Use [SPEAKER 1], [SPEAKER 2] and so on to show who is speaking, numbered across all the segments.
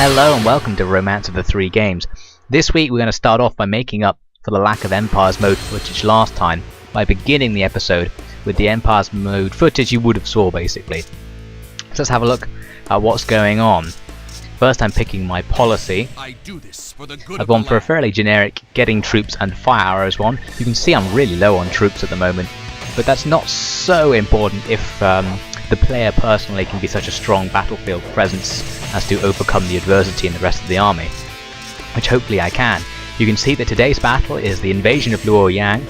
[SPEAKER 1] Hello and welcome to Romance of the Three Games. This week we're going to start off by making up for the lack of Empires mode footage last time by beginning the episode with the Empires mode footage you would have saw basically. So let's have a look at what's going on. First I'm picking my policy. I've gone for a fairly generic getting troops and fire arrows one. You can see I'm really low on troops at the moment, but that's not so important if the player personally can be such a strong battlefield presence as to overcome the adversity in the rest of the army, which hopefully I can. You can see that today's battle is the invasion of Luo Yang.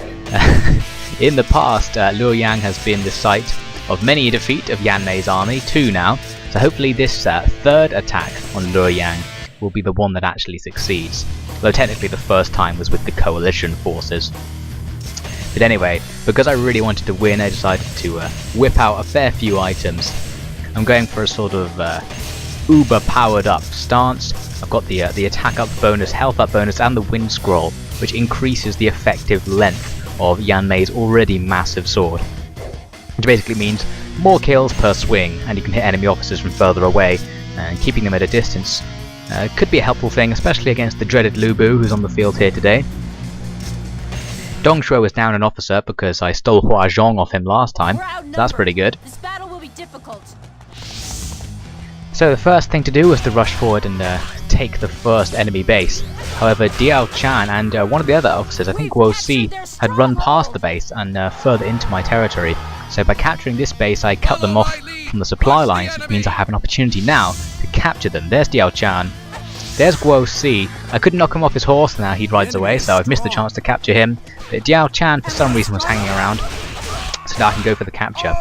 [SPEAKER 1] In the past, Luo Yang has been the site of many a defeat of Yanmei's army, 2 now, so hopefully this third attack on Luo Yang will be the one that actually succeeds, though technically the first time was with the coalition forces. But anyway, because I really wanted to win, I decided to whip out a fair few items. I'm going for a sort of uber powered up stance. I've got the attack up bonus, health up bonus, and the wind scroll, which increases the effective length of Yanmei's already massive sword, which basically means more kills per swing, and you can hit enemy officers from further away, and keeping them at a distance could be a helpful thing, especially against the dreaded Luo who's on the field here today. Dong Shuo is down an officer because I stole Hua Zhong off him last time, so that's pretty good.
[SPEAKER 2] This battle will be difficult.
[SPEAKER 1] So the first thing to do was to rush forward and take the first enemy base. However, Diao Chan and one of the other officers, I think Guo Si, had run past the base and further into my territory. So by capturing this base I cut them off from the supply lines, which means I have an opportunity now to capture them. There's Diao Chan. There's Guo Si. I couldn't knock him off his horse, now he rides away, so I've missed the chance to capture him. But Diao Chan for some reason was hanging around, so now I can go for the capture.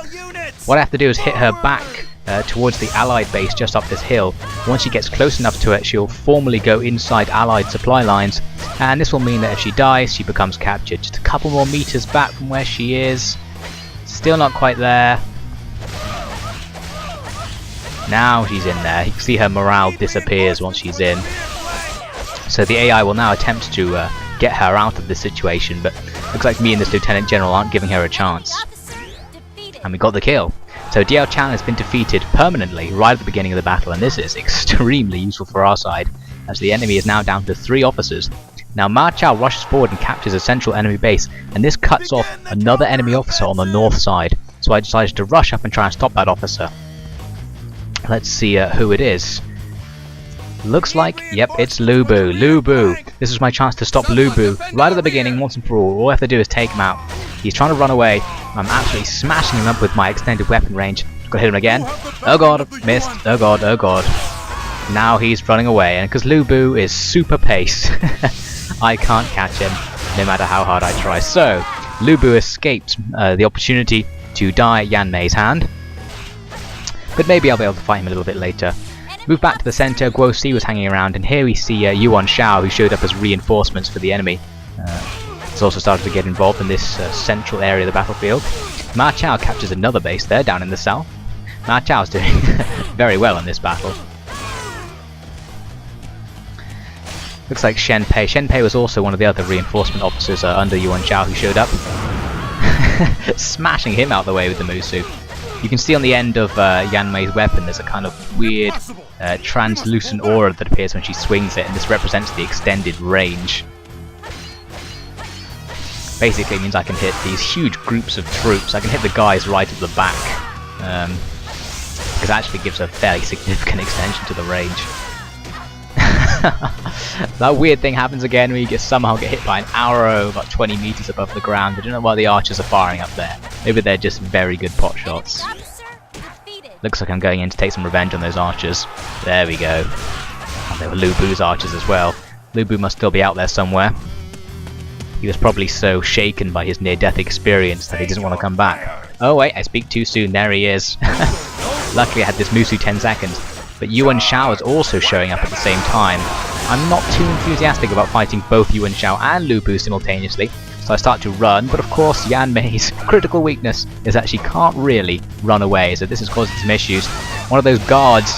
[SPEAKER 1] What I have to do is hit her back towards the allied base just up this hill. Once she gets close enough to it, she'll formally go inside allied supply lines, and this will mean that if she dies, she becomes captured. Just a couple more meters back from where she is. Still not quite there. Now she's in there. You can see her morale disappears once she's in. So the AI will now attempt to get her out of this situation, but looks like me and this Lieutenant General aren't giving her a chance. And we got the kill. So Diao Chan has been defeated permanently right at the beginning of the battle, and this is extremely useful for our side, as the enemy is now down to 3 officers. Now Ma Chao rushes forward and captures a central enemy base, and this cuts off another enemy officer on the north side. So I decided to rush up and try and stop that officer. Let's see who it is. Looks like, yep, it's Luo. Luo. This is my chance to stop Luo right at the beginning, once and for all. All I have to do is take him out. He's trying to run away. I'm absolutely smashing him up with my extended weapon range. Gotta hit him again. Oh god, missed. Oh god, oh god. Now he's running away, and because Luo is super pace, I can't catch him, no matter how hard I try. So, Luo escapes the opportunity to die at Yanmei's hand. But maybe I'll be able to fight him a little bit later. Move back to the center. Guo Si was hanging around, and here we see Yuan Shao, who showed up as reinforcements for the enemy. Has also started to get involved in this central area of the battlefield. Ma Chao captures another base there, down in the south. Ma Chao's doing very well in this battle. Looks like Shen Pei. Shen Pei was also one of the other reinforcement officers under Yuan Shao who showed up. Smashing him out the way with the Musu. You can see on the end of Yanmei's weapon there's a kind of weird translucent aura that appears when she swings it, and this represents the extended range. Basically it means I can hit these huge groups of troops. I can hit the guys right at the back, because it actually gives a fairly significant extension to the range. That weird thing happens again when you somehow get hit by an arrow about 20 meters above the ground. I don't know why the archers are firing up there. Maybe they're just very good pot shots. Looks like I'm going in to take some revenge on those archers. There we go. And they were Luo's archers as well. Luo must still be out there somewhere. He was probably so shaken by his near-death experience that he doesn't want to come back. Oh wait, I speak too soon. There he is. Luckily I had this Musu 10 seconds. But Yuan Shao is also showing up at the same time. I'm not too enthusiastic about fighting both Yuan Shao and Luo simultaneously, so I start to run, but of course Yanmei's critical weakness is that she can't really run away, so this is causing some issues. One of those guards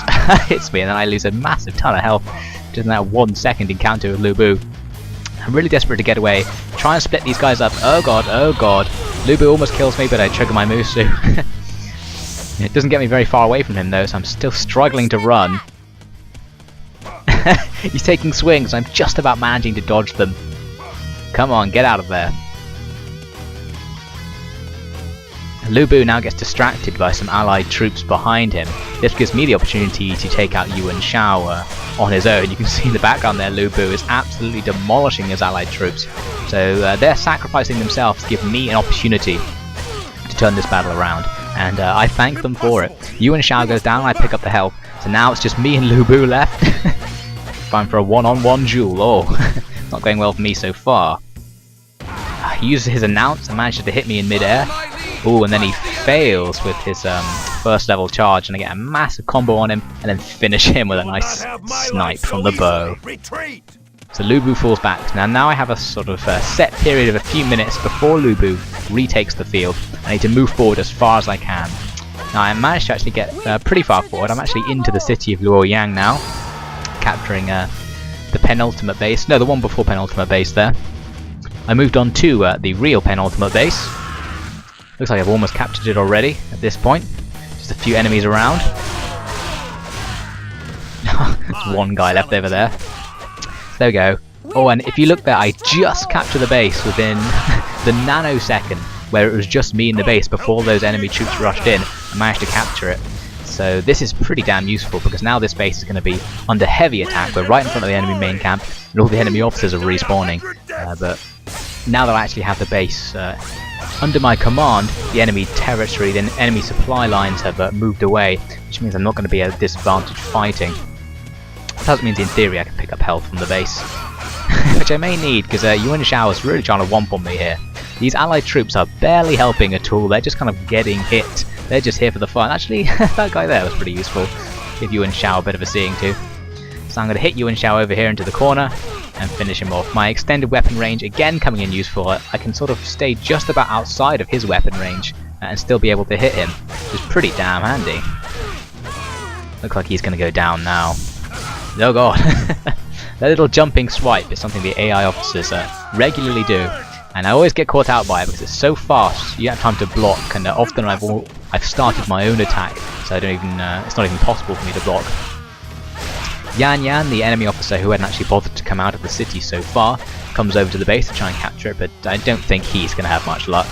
[SPEAKER 1] hits me and then I lose a massive ton of health just in that 1 second encounter with Luo. I'm really desperate to get away, try and split these guys up. Oh god, oh god. Luo almost kills me, but I trigger my Musu. It doesn't get me very far away from him though, so I'm still struggling to run. He's taking swings. I'm just about managing to dodge them. Come on, get out of there. Luo Bu now gets distracted by some allied troops behind him. This gives me the opportunity to take out Yuan Shao on his own. You can see in the background there, Luo Bu is absolutely demolishing his allied troops. So they're sacrificing themselves to give me an opportunity to turn this battle around. And I thank them for it. Yuan Shao goes down, I pick up the health. So now it's just me and Luo Bu left. Time for a one-on-one duel. Oh, not going well for me so far. He uses his announce and manages to hit me in mid-air. Ooh, and then he fails with his first level charge, and I get a massive combo on him, and then finish him with a nice snipe from the bow. So Luo Bu falls back. Now I have a sort of set period of a few minutes before Luo Bu retakes the field. I need to move forward as far as I can. Now I managed to actually get pretty far forward. I'm actually into the city of Luo Yang now, capturing the penultimate base. No, the one before penultimate base there. I moved on to the real penultimate base. Looks like I've almost captured it already at this point. Just a few enemies around. There's one guy left over there. There we go. Oh, and if you look there, I just captured the base within the nanosecond where it was just me in the base before those enemy troops rushed in. I managed to capture it. So this is pretty damn useful because now this base is going to be under heavy attack. We're right in front of the enemy main camp and all the enemy officers are respawning. But now that I actually have the base under my command, the enemy territory, the enemy supply lines have moved away, which means I'm not going to be at a disadvantage fighting. That means in theory I can pick up health from the base, which I may need because Yuan Shao is really trying to womp on me here. These allied troops are barely helping at all, they're just kind of getting hit. They're just here for the fun. Actually, that guy there was pretty useful. Give Yuan Shao a bit of a seeing too. So I'm going to hit Yuan Shao over here into the corner and finish him off. My extended weapon range again coming in useful. I can sort of stay just about outside of his weapon range and still be able to hit him, which is pretty damn handy. Looks like he's going to go down now. Oh god. That little jumping swipe is something the AI officers regularly do, and I always get caught out by it because it's so fast. You don't have time to block, and often I've started my own attack, so I don't even it's not even possible for me to block. Yan, the enemy officer who hadn't actually bothered to come out of the city so far, comes over to the base to try and capture it, but I don't think he's going to have much luck.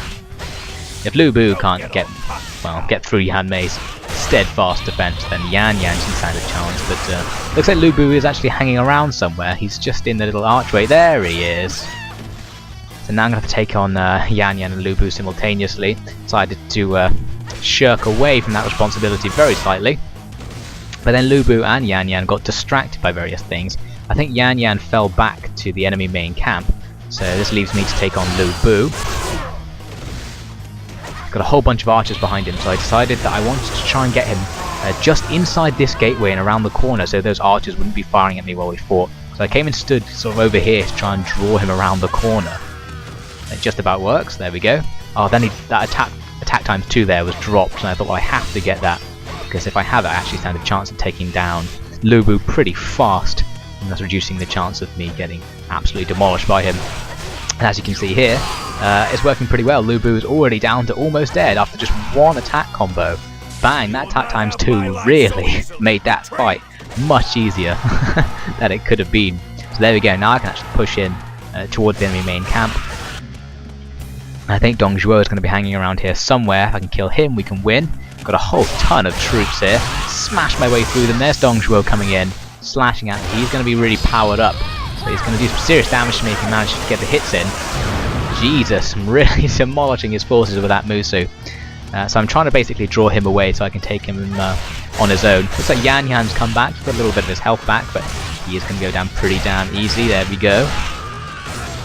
[SPEAKER 1] If Luo Bu can't get through Yanmei's steadfast defense, then Yan can stand a chance, but looks like Luo Bu is actually hanging around somewhere. He's just in the little archway. There he is! So now I'm going to have to take on Yan and Luo Bu simultaneously. Decided to shirk away from that responsibility very slightly. But then Luo Bu and Yan got distracted by various things. I think Yan fell back to the enemy main camp, so this leaves me to take on Luo Bu. Got a whole bunch of archers behind him, so I decided that I wanted to try and get him just inside this gateway and around the corner so those archers wouldn't be firing at me while we fought. So I came and stood sort of over here to try and draw him around the corner. It just about works, there we go. Oh, then that attack times 2 there was dropped, and I thought, well, I have to get that, because if I have it, I actually stand a chance of taking down Luo Bu pretty fast, and that's reducing the chance of me getting absolutely demolished by him. And as you can see here, it's working pretty well. Luo Bu is already down to almost dead after just one attack combo. Bang, that attack times 2 really made that fight much easier than it could have been. So there we go, now I can actually push in towards the enemy main camp. I think Dong Zhuo is going to be hanging around here somewhere. If I can kill him, we can win. Got a whole ton of troops here. Smash my way through them. There's Dong Zhuo coming in, slashing at me. He's going to be really powered up, so he's going to do some serious damage to me if he manages to get the hits in. Jesus, I'm really demolishing his forces with that Musu. So I'm trying to basically draw him away so I can take him on his own. Looks like Yan's come back. He's got a little bit of his health back, but he is going to go down pretty damn easy. There we go.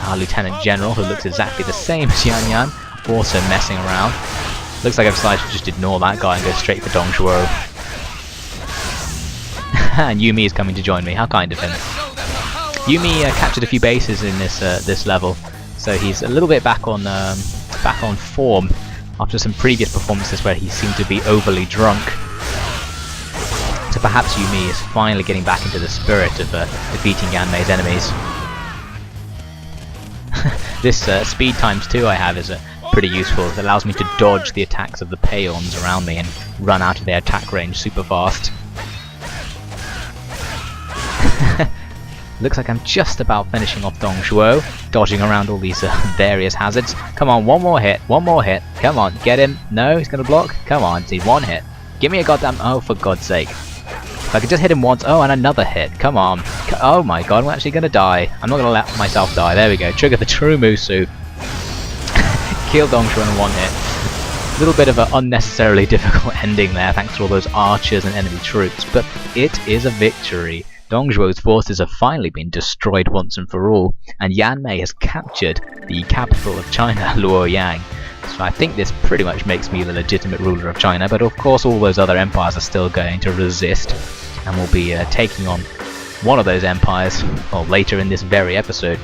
[SPEAKER 1] Our Lieutenant General, who looks exactly the same as Yan, also messing around. Looks like I've decided to just ignore that guy and go straight for Dong Zhuo. And Yumi is coming to join me. How kind of him. Yumi captured a few bases in this level, so he's a little bit back on form after some previous performances where he seemed to be overly drunk. So perhaps Yumi is finally getting back into the spirit of defeating Yanmei's enemies. This speed times 2 I have is pretty useful. It allows me to dodge the attacks of the peons around me and run out of their attack range super fast. Looks like I'm just about finishing off Dong Zhuo, dodging around all these various hazards. Come on, one more hit, come on, get him. No, he's gonna block. Come on, see, one hit. Give me a goddamn, oh for God's sake. If I could just hit him once, oh, and another hit, come on. Oh my god, I'm actually gonna die. I'm not gonna let myself die, there we go, trigger the true Musu. Kill Dong Zhuo in one hit. A little bit of an unnecessarily difficult ending there, thanks to all those archers and enemy troops, but it is a victory. Dong Zhuo's forces have finally been destroyed once and for all, and Yanmei has captured the capital of China, Luo Yang. So I think this pretty much makes me the legitimate ruler of China, but of course all those other empires are still going to resist, and we'll be taking on one of those empires later in this very episode.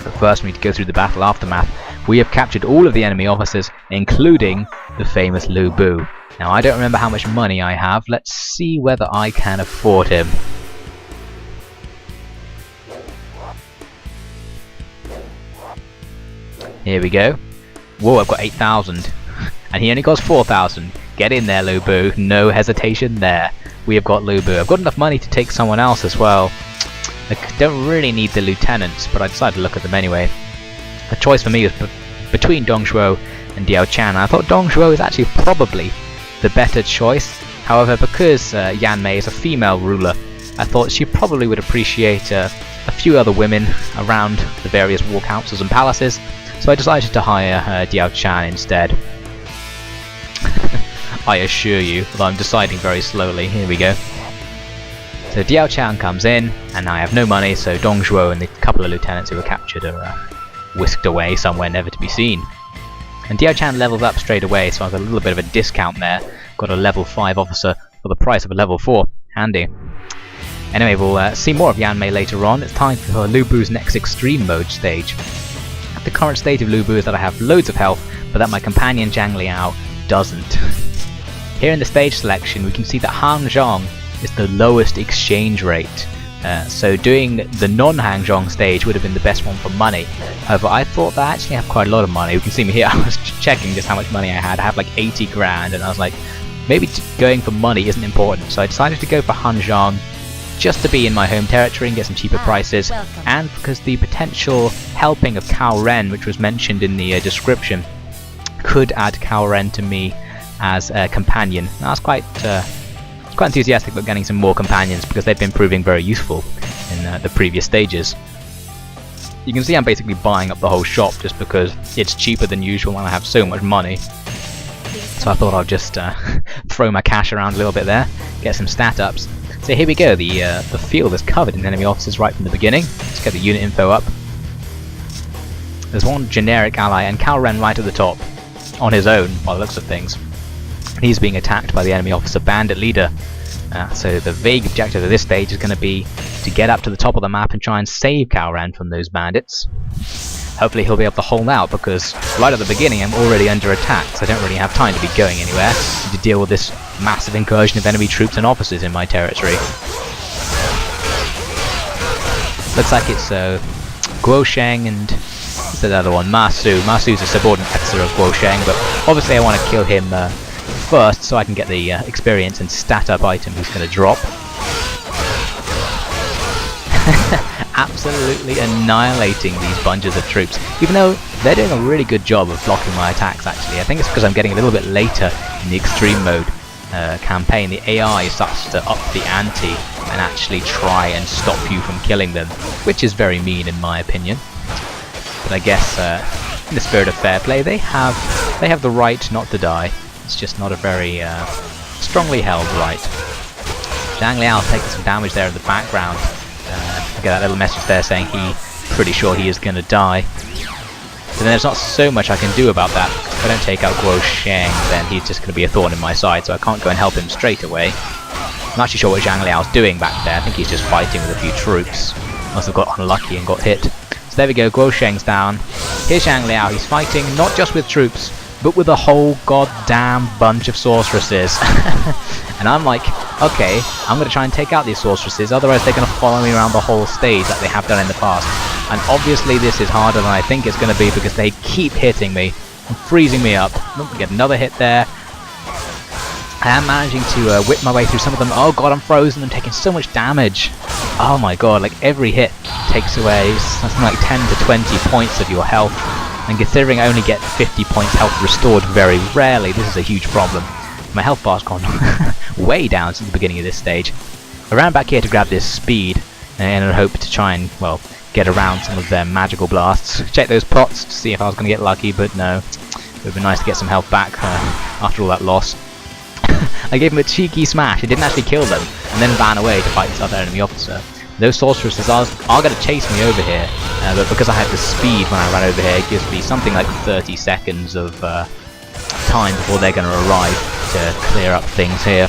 [SPEAKER 1] But first we need to go through the battle aftermath. We have captured all of the enemy officers, including the famous Lu Bu. Now I don't remember how much money I have, let's see whether I can afford him. Here we go. Whoa, I've got 8,000. And he only costs 4,000. Get in there, Lu Bu. No hesitation there. We have got Lu Bu. I've got enough money to take someone else as well. I don't really need the lieutenants, but I decided to look at them anyway. The choice for me was between Dong Zhuo and Diao Chan. I thought Dong Zhuo is actually probably the better choice. However, because Yanmei is a female ruler, I thought she probably would appreciate a few other women around the various war councils and palaces. So I decided to hire Diao Chan instead. I assure you, although I'm deciding very slowly. Here we go. So Diao Chan comes in, and I have no money, so Dong Zhuo and the couple of lieutenants who were captured are whisked away somewhere never to be seen. And Diao Chan levels up straight away, so I've got a little bit of a discount there. Got a level 5 officer for the price of a level 4. Handy. Anyway, we'll see more of Yanmei later on. It's time for Lu Bu's next extreme mode stage. The current state of Lu Bu is that I have loads of health, but that my companion Zhang Liao doesn't. Here in the stage selection we can see that Han Zhong is the lowest exchange rate, so doing the non-Han Zhong stage would have been the best one for money. However, I thought that I actually have quite a lot of money. You can see me here, I was checking just how much money I had. I have like 80 grand, and I was like, maybe going for money isn't important, so I decided to go for Han Zhong, just to be in my home territory and get some cheaper prices, and because the potential helping of Cao Ren, which was mentioned in the description, could add Cao Ren to me as a companion. I was quite enthusiastic about getting some more companions because they've been proving very useful in the previous stages. You can see I'm basically buying up the whole shop just because it's cheaper than usual and I have so much money. So I thought I'd just throw my cash around a little bit there, get some stat ups. So here we go, the field is covered in enemy officers right from the beginning. Let's get the unit info up. There's one generic ally and Cao Ren right at the top, on his own by the looks of things. He's being attacked by the enemy officer bandit leader. So the vague objective of this stage is going to be to get up to the top of the map and try and save Cao Ren from those bandits. Hopefully he'll be able to hold out because right at the beginning I'm already under attack, so I don't really have time to be going anywhere to deal with this massive incursion of enemy troops and officers in my territory. Looks like it's Guo Sheng and what's the other one? Ma Su. Ma Su's a subordinate officer of Guo Sheng, but obviously I want to kill him first so I can get the experience and stat up item he's going to drop. Absolutely annihilating these bunches of troops, even though they're doing a really good job of blocking my attacks actually. I think it's because I'm getting a little bit later in the extreme mode campaign. The AI starts to up the ante and actually try and stop you from killing them, which is very mean in my opinion. But I guess in the spirit of fair play they have the right not to die. It's just not a very strongly held right. Zhang Liao taking some damage there in the background. Get that little message there saying he's pretty sure he is going to die. But then there's not so much I can do about that. If I don't take out Guo Sheng, then he's just going to be a thorn in my side, so I can't go and help him straight away. I'm not actually sure what Zhang Liao's doing back there. I think he's just fighting with a few troops. Must have got unlucky and got hit. So there we go, Guo Sheng's down. Here's Zhang Liao. He's fighting not just with troops, but with a whole goddamn bunch of sorceresses. And I'm like, okay, I'm going to try and take out these sorceresses, otherwise they're going to follow me around the whole stage like they have done in the past. And obviously this is harder than I think it's going to be because they keep hitting me and freezing me up. Get another hit there. I am managing to whip my way through some of them. Oh god, I'm frozen, I'm taking so much damage. Oh my god, like every hit takes away something like 10 to 20 points of your health. And considering I only get 50 points health restored very rarely, this is a huge problem. My health bar's gone way down since the beginning of this stage. I ran back here to grab this speed in a hope to try and, well, get around some of their magical blasts. Check those pots to see if I was going to get lucky, but no. It would have been nice to get some health back after all that loss. I gave him a cheeky smash, it didn't actually kill them, and then ran away to fight this other enemy officer. Those sorceresses are going to chase me over here, but because I had the speed when I ran over here, it gives me something like 30 seconds of time before they're going to arrive to clear up things here.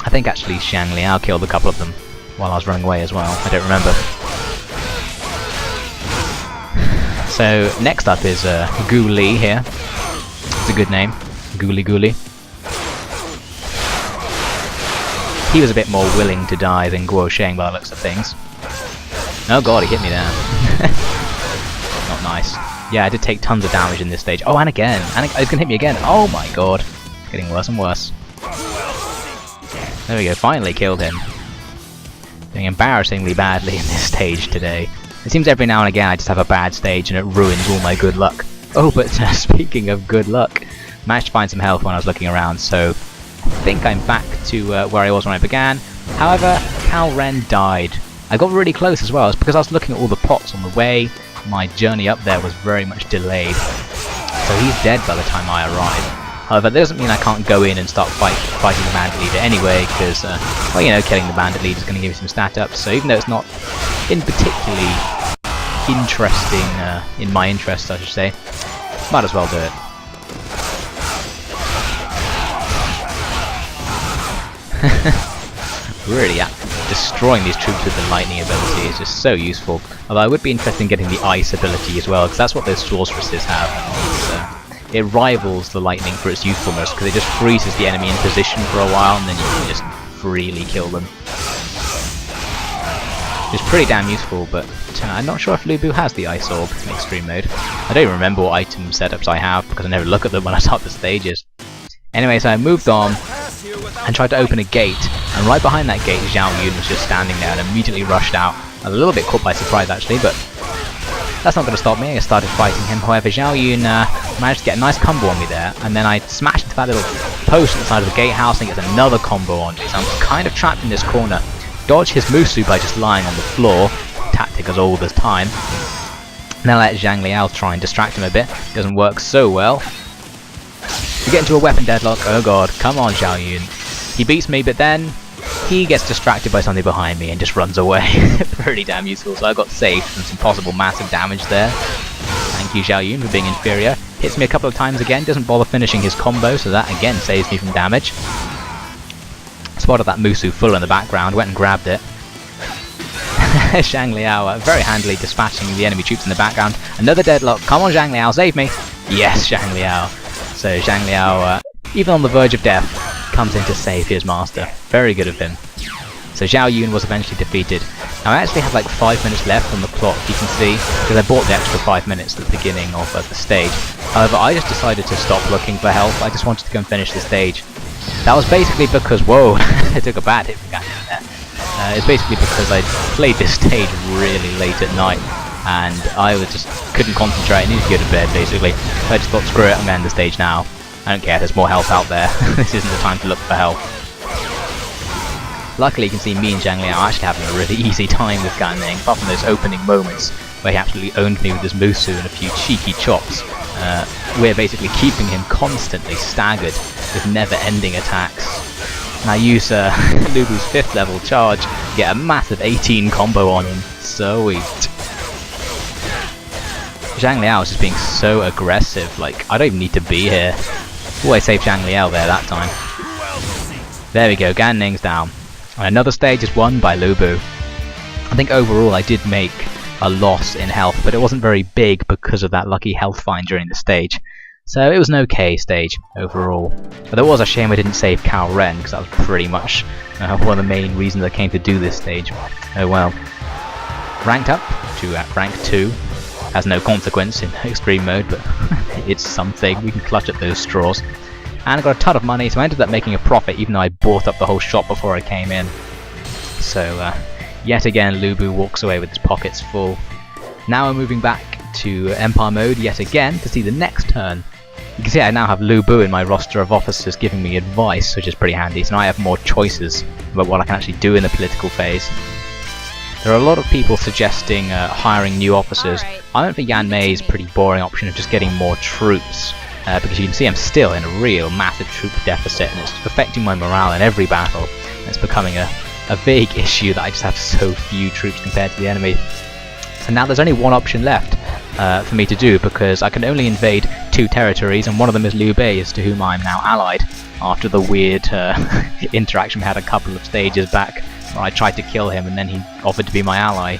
[SPEAKER 1] I think actually Zhang Liao killed a couple of them while I was running away as well, I don't remember. So next up is Gu Li here. It's a good name, Gu Li. He was a bit more willing to die than Guo Sheng by the looks of things. Oh god, he hit me there. Not nice. Yeah, I did take tons of damage in this stage. Oh, and again! And he's gonna hit me again! Oh my god! Getting worse and worse. There we go, finally killed him. Doing embarrassingly badly in this stage today. It seems every now and again I just have a bad stage and it ruins all my good luck. Oh, but speaking of good luck, managed to find some health when I was looking around, so I think I'm back to where I was when I began. However, Cao Ren died. I got really close as well. It's because I was looking at all the pots on the way. My journey up there was very much delayed. So he's dead by the time I arrive. However, that doesn't mean I can't go in and start fighting the bandit leader anyway, because, well, you know, killing the bandit leader is going to give me some stat ups. So even though it's not in particularly interesting, in my interest, I should say, might as well do it. Really, destroying these troops with the lightning ability is just so useful. Although I would be interested in getting the ice ability as well, because that's what those sorceresses have. And it rivals the lightning for its usefulness, because it just freezes the enemy in position for a while, and then you can just freely kill them. It's pretty damn useful, but I'm not sure if Lu Bu has the ice orb in extreme mode. I don't even remember what item setups I have, because I never look at them when I start the stages. Anyway, so I moved on and tried to open a gate, and right behind that gate Zhao Yun was just standing there and immediately rushed out. A little bit caught by surprise actually, but that's not going to stop me. I started fighting him. However, Zhao Yun managed to get a nice combo on me there, and then I smashed into that little post at the side of the gatehouse and gets another combo on me, so I'm kind of trapped in this corner. Dodge his Musu by just lying on the floor, tactic as old as time. Then I let Zhang Liao try and distract him a bit. Doesn't work so well. We get into a weapon deadlock. Oh god, come on Zhao Yun. He beats me, but then he gets distracted by something behind me and just runs away. Pretty damn useful, so I got saved from some possible massive damage there. Thank you Zhao Yun for being inferior. Hits me a couple of times again, doesn't bother finishing his combo, so that again saves me from damage. Spotted that Musu full in the background, went and grabbed it. Zhang Liao very handily dispatching the enemy troops in the background. Another deadlock. Come on Zhang Liao, save me! Yes, Zhang Liao. So Zhang Liao, even on the verge of death, comes in to save his master. Very good of him. So Zhao Yun was eventually defeated. Now I actually have like 5 minutes left on the clock, you can see, because I bought the extra 5 minutes at the beginning of the stage. However, I just decided to stop looking for health. I just wanted to go and finish the stage. That was basically because, whoa, I took a bad hit from Ganyan there. It's basically because I played this stage really late at night, and I just couldn't concentrate. I needed to go to bed, basically. So I just thought, screw it, I'm going to end the stage now. I don't care, there's more health out there. This isn't the time to look for health. Luckily, you can see me and Zhang Liao are actually having a really easy time with Gan Ning, apart from those opening moments where he absolutely owned me with his Musu and a few cheeky chops. We're basically keeping him constantly staggered with never-ending attacks. And I use Lu Bu's 5th level charge to get a massive 18 combo on him. Sweet. Zhang Liao is just being so aggressive, like, I don't even need to be here. Oh, I saved Zhang Liao there that time. There we go, Gan Ning's down. And another stage is won by Lu Bu. I think overall I did make a loss in health, but it wasn't very big because of that lucky health find during the stage. So it was an okay stage overall. But it was a shame I didn't save Cao Ren, because that was pretty much one of the main reasons I came to do this stage. Oh well. Ranked up to rank 2. Has no consequence in extreme mode, but it's something. We can clutch at those straws. And I got a ton of money, so I ended up making a profit even though I bought up the whole shop before I came in. So Yet again, Lu Bu walks away with his pockets full. Now we're moving back to Empire mode yet again to see the next turn. You can see I now have Lu Bu in my roster of officers giving me advice, which is pretty handy, so now I have more choices about what I can actually do in the political phase. There are a lot of people suggesting hiring new officers. I went for Yanmei's pretty boring option of just getting more troops, because you can see I'm still in a real massive troop deficit, and it's affecting my morale in every battle. And it's becoming a big issue that I just have so few troops compared to the enemy. And now there's only one option left for me to do, because I can only invade 2 territories, and one of them is Liu Bei's, to whom I'm now allied, after the weird interaction we had a couple of stages back, where I tried to kill him and then he offered to be my ally,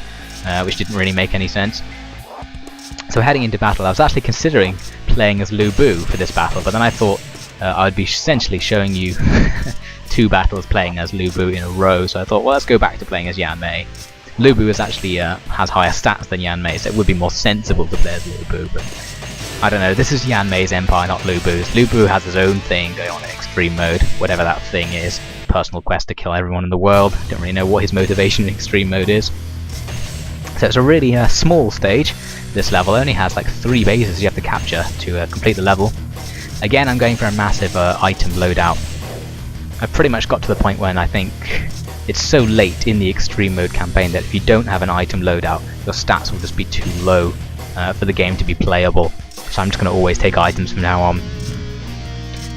[SPEAKER 1] which didn't really make any sense. So heading into battle, I was actually considering playing as Lu Bu for this battle, but then I thought I would be essentially showing you 2 battles playing as Lu Bu in a row, so I thought, well, let's go back to playing as Yanmei. Lu Bu is actually has higher stats than Yanmei, so it would be more sensible to play as Lu Bu, but I don't know, this is Yanmei's empire, not Lu Bu's. Lu Bu has his own thing going on in extreme mode, whatever that thing is. Personal quest to kill everyone in the world. Don't really know what his motivation in extreme mode is. So it's a really small stage. This level only has like 3 bases you have to capture to complete the level. Again, I'm going for a massive item loadout. I've pretty much got to the point when I think it's so late in the extreme mode campaign that if you don't have an item loadout, your stats will just be too low for the game to be playable. So I'm just going to always take items from now on.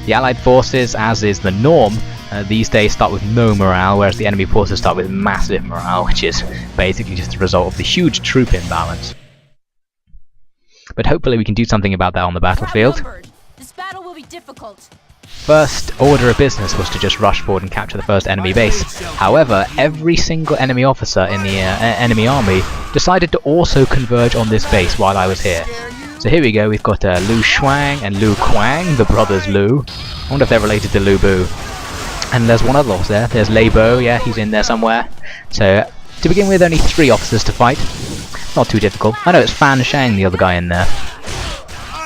[SPEAKER 1] The allied forces, as is the norm, these days start with no morale, whereas the enemy forces start with massive morale, which is basically just a result of the huge troop imbalance. But hopefully we can do something about that on the battlefield.
[SPEAKER 2] This battle will be difficult.
[SPEAKER 1] First order of business was to just rush forward and capture the first enemy base. However, every single enemy officer in the enemy army decided to also converge on this base while I was here. So here we go, we've got Lu Shuang and Lu Kuang, the brothers Lu. I wonder if they're related to Lu Bu. And there's one other officer there, there's Lei Bo, yeah, he's in there somewhere. So, to begin with, only 3 officers to fight. Not too difficult. I know it's Fan Shang, the other guy in there.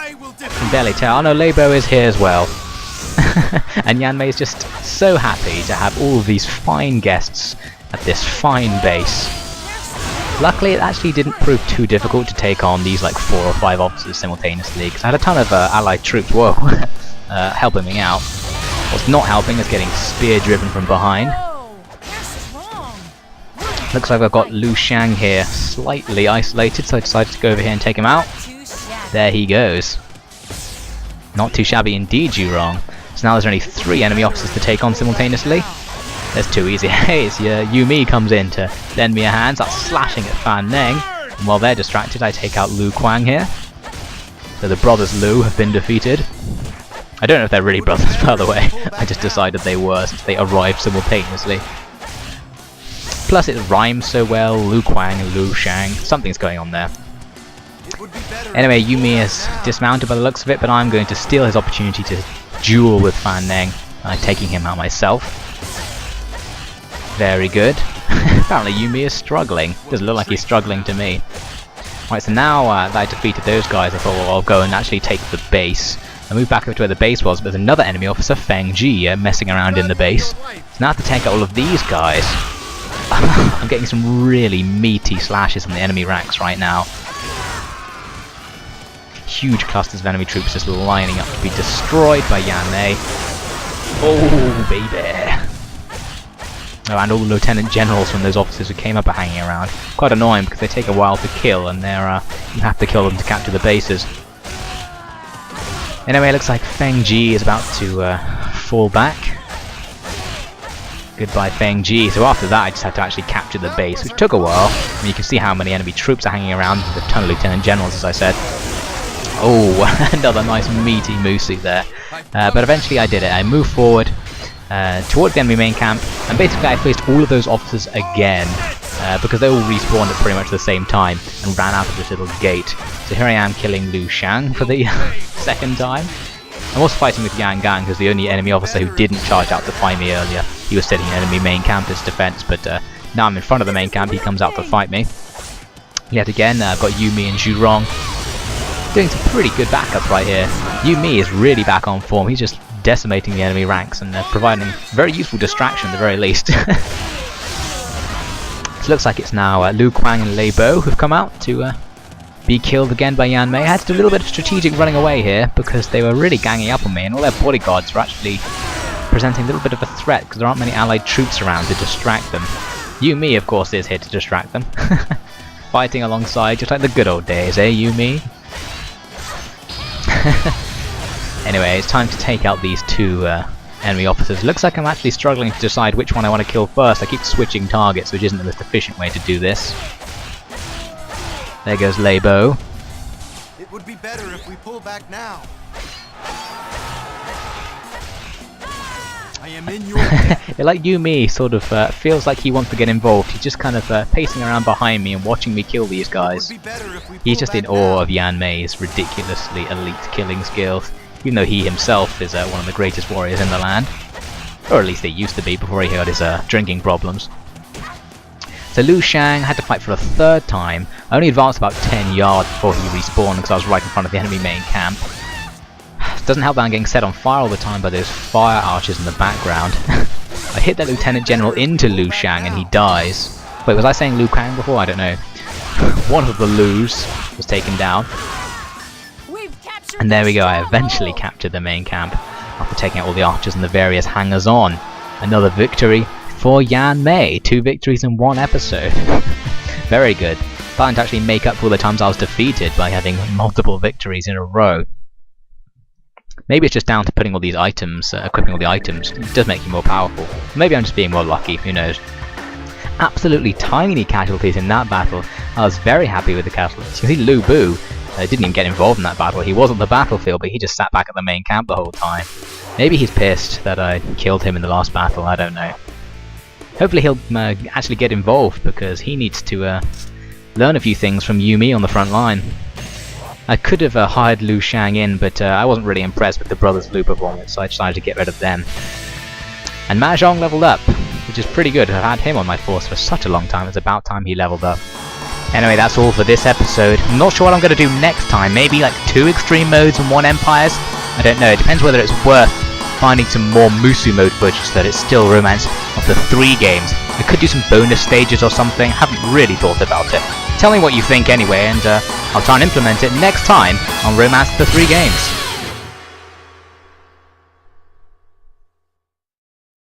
[SPEAKER 1] You can barely tell. Oh no, Lei Bo is here as well. And Yanmei is just so happy to have all of these fine guests at this fine base. Luckily, it actually didn't prove too difficult to take on these like 4 or 5 officers simultaneously, because I had a ton of allied troops, whoa, helping me out. What's not helping is getting spear driven from behind. Looks like I've got Lu Shang here slightly isolated, so I decided to go over here and take him out. There he goes. Not too shabby indeed, you wrong. So now there's only 3 enemy officers to take on simultaneously. That's too easy. Hey, it's Yanmei comes in to lend me a hand, starts slashing at Fan Neng. And while they're distracted, I take out Lu Kuang here. So the brothers Lu have been defeated. I don't know if they're really brothers, by the way. I just decided they were since they arrived simultaneously. Plus it rhymes so well, Lu Kuang and Lu Shang. Something's going on there. Anyway, Yanmei is dismounted by the looks of it, but I'm going to steal his opportunity to duel with Fan Neng by taking him out myself. Very good. Apparently Yanmei is struggling. Doesn't look like he's struggling to me. Right, so now that I defeated those guys, I thought, well, I'll go and actually take the base. I moved back over to where the base was, but there's another enemy officer, Feng Ji, messing around in the base. So now I have to take out all of these guys. I'm getting some really meaty slashes in the enemy ranks right now. Huge clusters of enemy troops just lining up to be destroyed by Yanmei. Oh, baby. Oh, and all the lieutenant generals from those officers who came up are hanging around. Quite annoying because they take a while to kill, and they're you have to kill them to capture the bases. Anyway, it looks like Feng Ji is about to fall back. Goodbye, Feng Ji. So after that, I just had to actually capture the base, which took a while. I mean, you can see how many enemy troops are hanging around. There's a ton of lieutenant generals, as I said. Oh, another nice meaty Musu there. But eventually I did it. I moved forward towards the enemy main camp, and basically I faced all of those officers again, because they all respawned at pretty much the same time and ran out of this little gate. So here I am killing Lu Shang for the 2nd time. I'm also fighting with Yang Gang, who's the only enemy officer who didn't charge out to fight me earlier. He was sitting in enemy main camp as defense, but now I'm in front of the main camp, he comes out to fight me. Yet again, I've got Yanmei and Zhurong doing some pretty good backup right here. Yanmei is really back on form. He's just decimating the enemy ranks and providing very useful distraction at the very least. So it looks like it's now Lu Kuang and Lei Bo who've come out to be killed again by Yanmei. I had to do a little bit of strategic running away here because they were really ganging up on me, and all their bodyguards were actually presenting a little bit of a threat because there aren't many allied troops around to distract them. Yumi, of course, is here to distract them. Fighting alongside, just like the good old days, eh, Yumi? Anyway, it's time to take out these two enemy officers. Looks like I'm actually struggling to decide which one I want to kill first. I keep switching targets, which isn't the most efficient way to do this. There goes Lei Bo.
[SPEAKER 3] It would be better if we pull back now. I am in your
[SPEAKER 1] Like Yumi sort of feels like he wants to get involved. He's just kind of pacing around behind me and watching me kill these guys. He's just in awe of Yanmei's ridiculously elite killing skills, even though he himself is one of the greatest warriors in the land. Or at least he used to be before he had his drinking problems. So Luo Yang had to fight for a third time. I only advanced about 10 yards before he respawned because I was right in front of the enemy main camp. Doesn't help that I'm getting set on fire all the time by those fire archers in the background. I hit that Lieutenant General into Luo Yang and he dies. Wait, was I saying Lu Kuang before? I don't know. One of the Lu's was taken down. And there we go, I eventually captured the main camp after taking out all the archers and the various hangers-on. Another victory for Yanmei. 2 victories in 1 episode. Very good. Starting to actually make up for all the times I was defeated by having multiple victories in a row. Maybe it's just down to putting all these items, equipping all the items. It does make you more powerful. Maybe I'm just being more lucky, who knows. Absolutely tiny casualties in that battle. I was very happy with the casualties. You see Lu Bu didn't even get involved in that battle. He was on the battlefield, but he just sat back at the main camp the whole time. Maybe he's pissed that I killed him in the last battle, I don't know. Hopefully he'll actually get involved, because he needs to learn a few things from Yumi on the front line. I could have hired Luo Yang in, but I wasn't really impressed with the Brothers Lu performance, so I decided to get rid of them. And Mahjong leveled up, which is pretty good. I've had him on my force for such a long time, it's about time he leveled up. Anyway, that's all for this episode. I'm not sure what I'm going to do next time. Maybe like 2 extreme modes and 1 empires? I don't know. It depends whether it's worth finding some more Musu mode footage so that it's still Romance of the 3 games. I could do some bonus stages or something. Haven't really thought about it. Tell me what you think anyway, and I'll try and implement it next time on Romance of the 3 games.